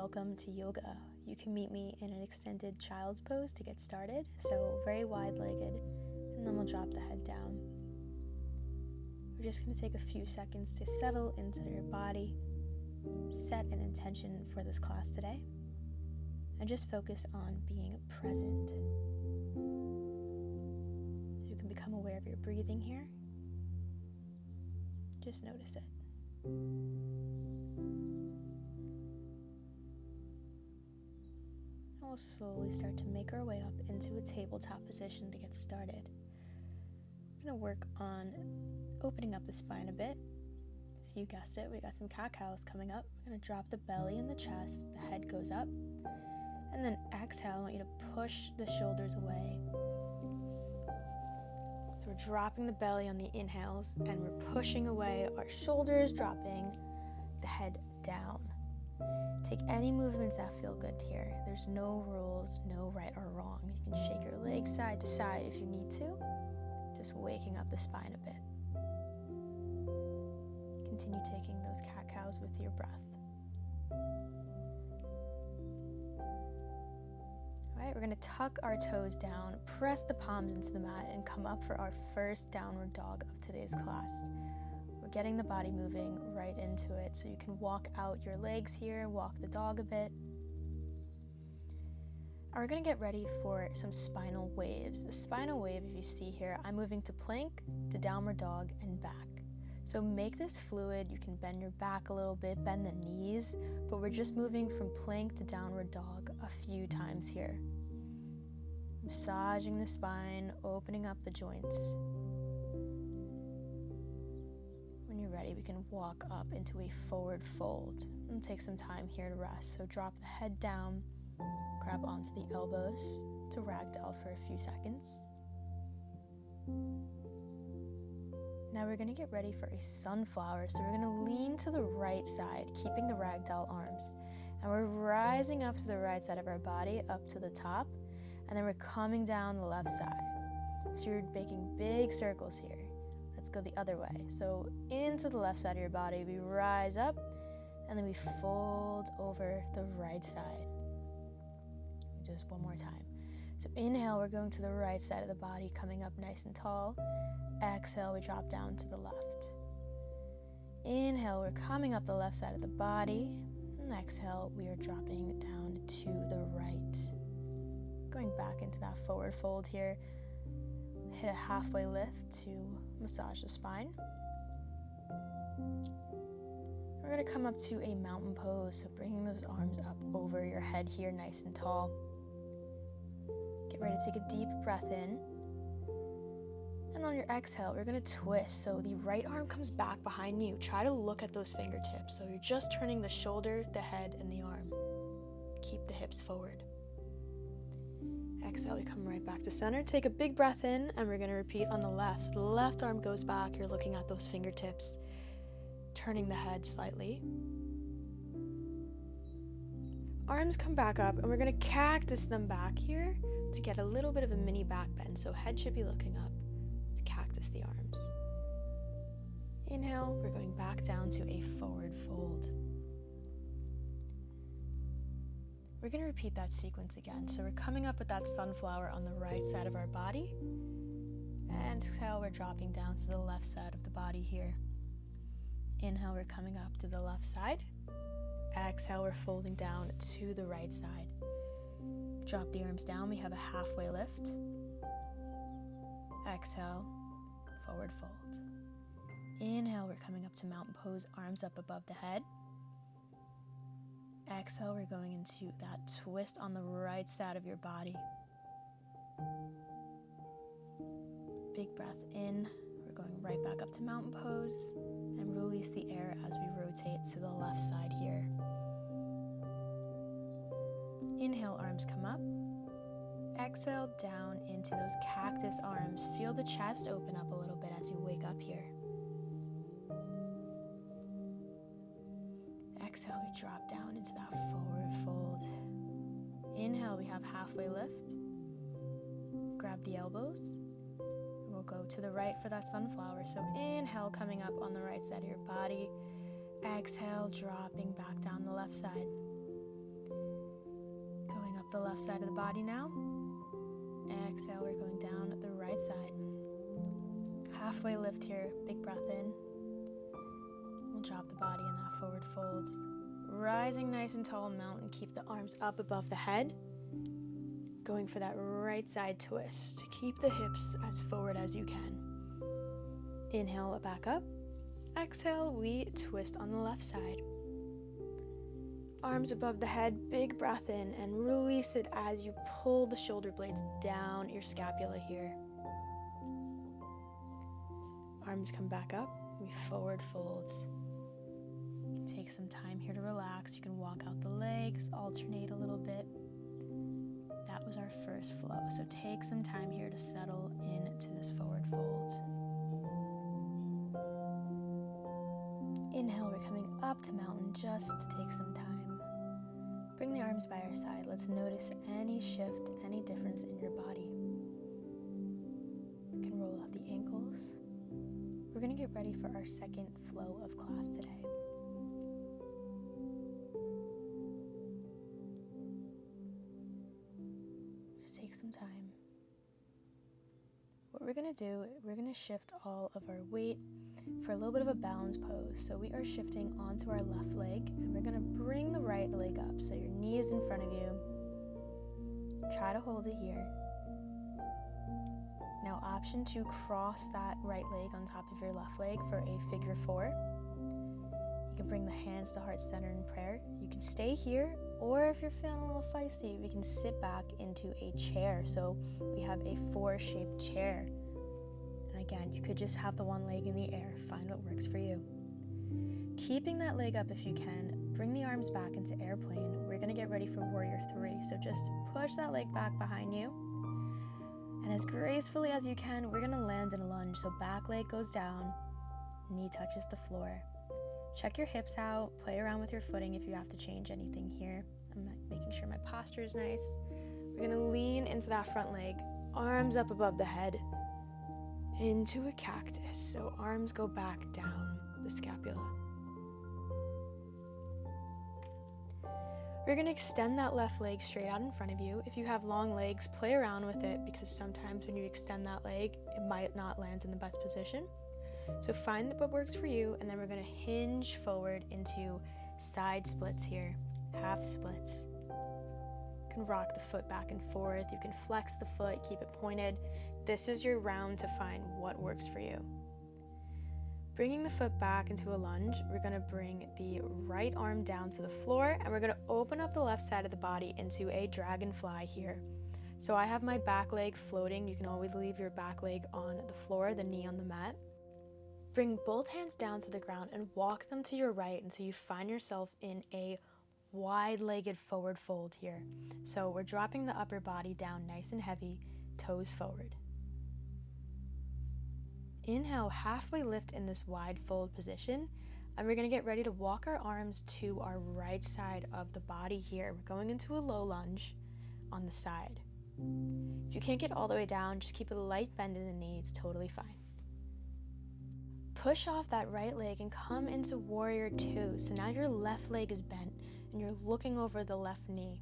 welcome to yoga. You can meet me in an extended child's pose to get started, so very wide-legged, and then we'll drop the head down. We're just going to take a few seconds to settle into your body, set an intention for this class today, and just focus on being present. So you can become aware of your breathing here. Just notice it. And we'll slowly start to make our way up into a tabletop position to get started. I'm going to work on opening up the spine a bit. So you guessed it, we got some cat-cows coming up. I'm going to drop the belly and the chest, the head goes up. And then exhale, I want you to push the shoulders away. So we're dropping the belly on the inhales and we're pushing away our shoulders, dropping the head down. Take any movements that feel good here. There's no rules, no right or wrong. You can shake your legs side to side if you need to, just waking up the spine a bit. Continue taking those cat-cows with your breath. Alright, we're going to tuck our toes down, press the palms into the mat, and come up for our first downward dog of today's class. We're getting the body moving right into it, so you can walk out your legs here, walk the dog a bit. And we're going to get ready for some spinal waves. The spinal wave, if you see here, I'm moving to plank, to downward dog, and back. So make this fluid. You can bend your back a little bit, bend the knees, but we're just moving from plank to downward dog a few times here. Massaging the spine, opening up the joints. When you're ready, we can walk up into a forward fold and take some time here to rest. So drop the head down, grab onto the elbows to ragdoll for a few seconds. Now we're going to get ready for a sunflower. So we're going to lean to the right side, keeping the ragdoll arms. And we're rising up to the right side of our body, up to the top. And then we're coming down the left side. So you're making big circles here. Let's go the other way. So into the left side of your body, we rise up, and then we fold over the right side. Just one more time. So inhale, we're going to the right side of the body, coming up nice and tall. Exhale, we drop down to the left. Inhale, we're coming up the left side of the body. And exhale, we are dropping down to the right. Going back into that forward fold here. Hit a halfway lift to massage the spine. We're going to come up to a mountain pose, so bringing those arms up over your head here, nice and tall. Get ready to take a deep breath in. And on your exhale, we're going to twist. So the right arm comes back behind you. Try to look at those fingertips. So you're just turning the shoulder, the head, and the arm. Keep the hips forward. Exhale, we come right back to center. Take a big breath in, and we're going to repeat on the left. So the left arm goes back. You're looking at those fingertips, turning the head slightly. Arms come back up, and we're going to cactus them back here to get a little bit of a mini back bend. So head should be looking up to cactus the arms. Inhale, we're going back down to a forward fold. We're going to repeat that sequence again. So we're coming up with that sunflower on the right side of our body. And exhale, we're dropping down to the left side of the body here. Inhale, we're coming up to the left side. Exhale, we're folding down to the right side. Drop the arms down, we have a halfway lift. Exhale, forward fold. Inhale, we're coming up to mountain pose, arms up above the head. Exhale, we're going into that twist on the right side of your body. Big breath in. We're going right back up to mountain pose and release the air as we rotate to the left side here. Inhale, arms come up. Exhale, down into those cactus arms. Feel the chest open up a little bit as you wake up here. Exhale, we drop down into that forward fold. Inhale, we have halfway lift. Grab the elbows. And we'll go to the right for that sunflower. So inhale, coming up on the right side of your body. Exhale, dropping back down the left side. the left side of the body now. Exhale, we're going down the right side. Halfway lift here, big breath in. We'll drop the body in that forward fold. Rising nice and tall, mountain, keep the arms up above the head. Going for that right side twist. Keep the hips as forward as you can. Inhale, back up. Exhale, we twist on the left side. Arms above the head, big breath in, and release it as you pull the shoulder blades down your scapula here. Arms come back up, we forward folds. Take some time here to relax. You can walk out the legs, alternate a little bit. That was our first flow, so take some time here to settle into this forward fold. Inhale, we're coming up to mountain just to take some time. Bring the arms by our side. Let's notice any shift, any difference in your body. You can roll out the ankles. We're going to get ready for our second flow of class today. So take some time. What we're going to do, we're going to shift all of our weight for a little bit of a balance pose. So we are shifting onto our left leg, and we're going to bring the right leg up. So your knee is in front of you. Try to hold it here. Now option to cross that right leg on top of your left leg for a figure 4. You can bring the hands to heart center in prayer. You can stay here, or if you're feeling a little feisty, we can sit back into a chair. So we have a 4-shaped chair. Again, you could just have the one leg in the air. Find what works for you. Keeping that leg up if you can, bring the arms back into airplane. We're going to get ready for warrior 3. So just push that leg back behind you. And as gracefully as you can, we're going to land in a lunge. So back leg goes down, knee touches the floor. Check your hips out, play around with your footing if you have to change anything here. I'm making sure my posture is nice. We're going to lean into that front leg, arms up above the head. Into a cactus, so arms go back down the scapula. We're going to extend that left leg straight out in front of you. If you have long legs, play around with it, because sometimes when you extend that leg, it might not land in the best position. So find what works for you, and then we're going to hinge forward into side splits here, half splits. You can rock the foot back and forth. You can flex the foot, keep it pointed. This is your round to find what works for you. Bringing the foot back into a lunge, we're going to bring the right arm down to the floor, and we're going to open up the left side of the body into a dragonfly here. So I have my back leg floating. You can always leave your back leg on the floor, the knee on the mat. Bring both hands down to the ground and walk them to your right until you find yourself in a wide-legged forward fold here. So we're dropping the upper body down nice and heavy, toes forward. Inhale, halfway lift in this wide fold position, and we're going to get ready to walk our arms to our right side of the body here. We're going into a low lunge on the side. If you can't get all the way down, just keep a light bend in the knee. It's totally fine. Push off that right leg and come into warrior 2. So now your left leg is bent and you're looking over the left knee.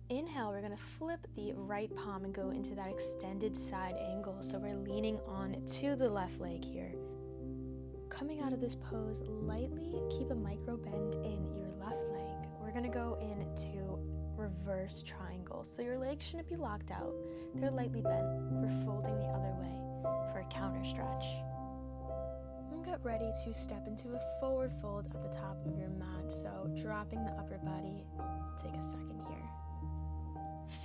Inhale, we're going to flip the right palm and go into that extended side angle. So we're leaning on to the left leg here. Coming out of this pose, lightly keep a micro bend in your left leg. We're going to go into reverse triangle. So your legs shouldn't be locked out. They're lightly bent. We're folding the other way for a counter stretch. And get ready to step into a forward fold at the top of your mat. So dropping the upper body. Take a second here.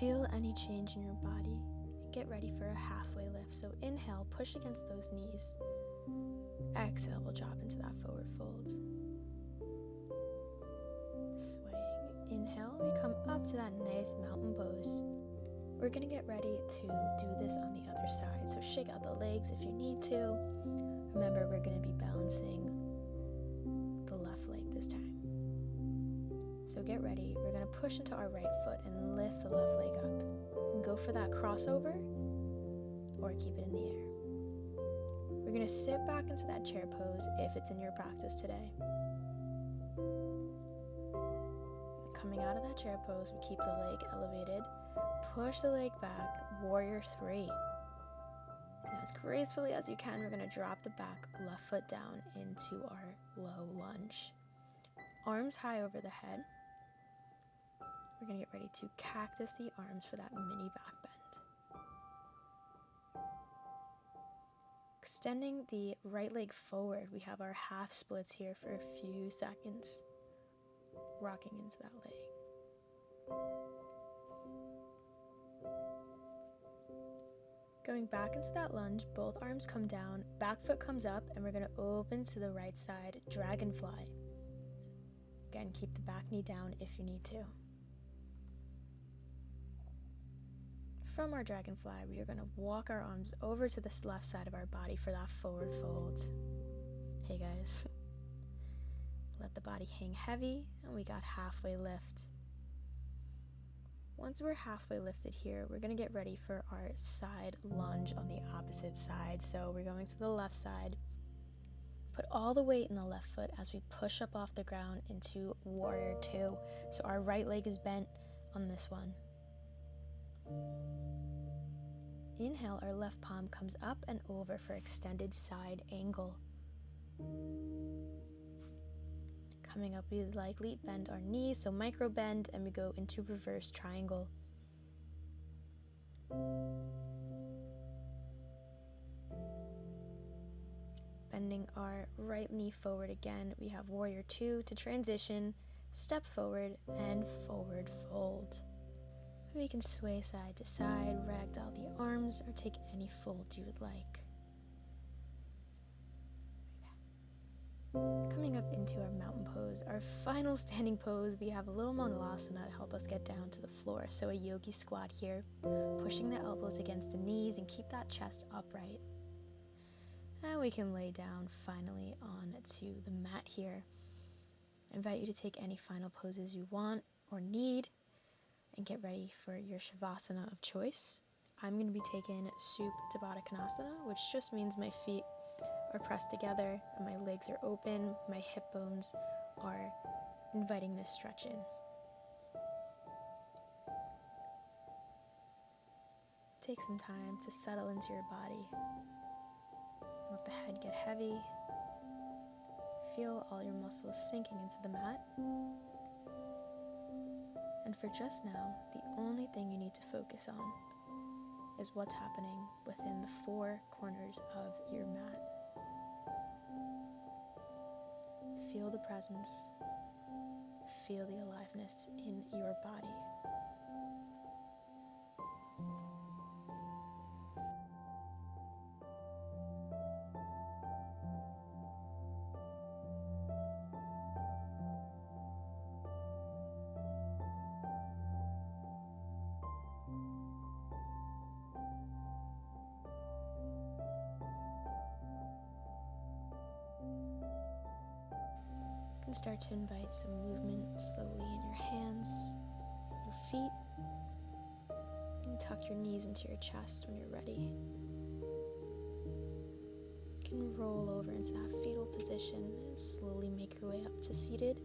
Feel any change in your body. Get ready for a halfway lift. So inhale, push against those knees. Exhale, we'll drop into that forward fold. Swaying. Inhale, we come up to that nice mountain pose. We're going to get ready to do this on the other side. So shake out the legs if you need to. Remember, we're going to be balancing the left leg this time. So get ready. We're going to push into our right foot and lift the left leg up. You can go for that crossover or keep it in the air. We're going to sit back into that chair pose if it's in your practice today. coming out of that chair pose, we keep the leg elevated, push the leg back, warrior 3. And as gracefully as you can, we're going to drop the back left foot down into our low lunge. Arms high over the head. We're going to get ready to cactus the arms for that mini back bend. Extending the right leg forward, we have our half splits here for a few seconds, rocking into that leg. Going back into that lunge, both arms come down, back foot comes up, and we're going to open to the right side, dragonfly. Again, keep the back knee down if you need to. From our dragonfly, we are going to walk our arms over to the left side of our body for that forward fold. Hey guys. Let the body hang heavy, and we got halfway lift. Once we're halfway lifted here, we're going to get ready for our side lunge on the opposite side. So we're going to the left side. Put all the weight in the left foot as we push up off the ground into warrior 2. So our right leg is bent on this one. Inhale, our left palm comes up and over for extended side angle. Coming up, we lightly bend our knees, so micro bend, and we go into reverse triangle. Bending our right knee forward again, we have warrior 2 to transition, step forward, and forward fold. We can sway side to side, ragdoll the arms, or take any fold you would like. Coming up into our mountain pose, our final standing pose, we have a little mangalasana to help us get down to the floor. So a yogi squat here, pushing the elbows against the knees and keep that chest upright. And we can lay down finally onto the mat here. I invite you to take any final poses you want or need and get ready for your Shavasana of choice. I'm going to be taking Supta Baddha Konasana, which just means my feet are pressed together and my legs are open, my hip bones are inviting this stretch in. Take some time to settle into your body. Let the head get heavy. Feel all your muscles sinking into the mat. And for just now, the only thing you need to focus on is what's happening within the 4 corners of your mat. Feel the presence, feel the aliveness in your body. You can start to invite some movement slowly in your hands, your feet. You can tuck your knees into your chest when you're ready. You can roll over into that fetal position and slowly make your way up to seated.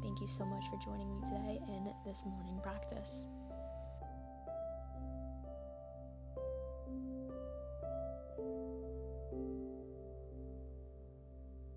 Thank you so much for joining me today in this morning practice.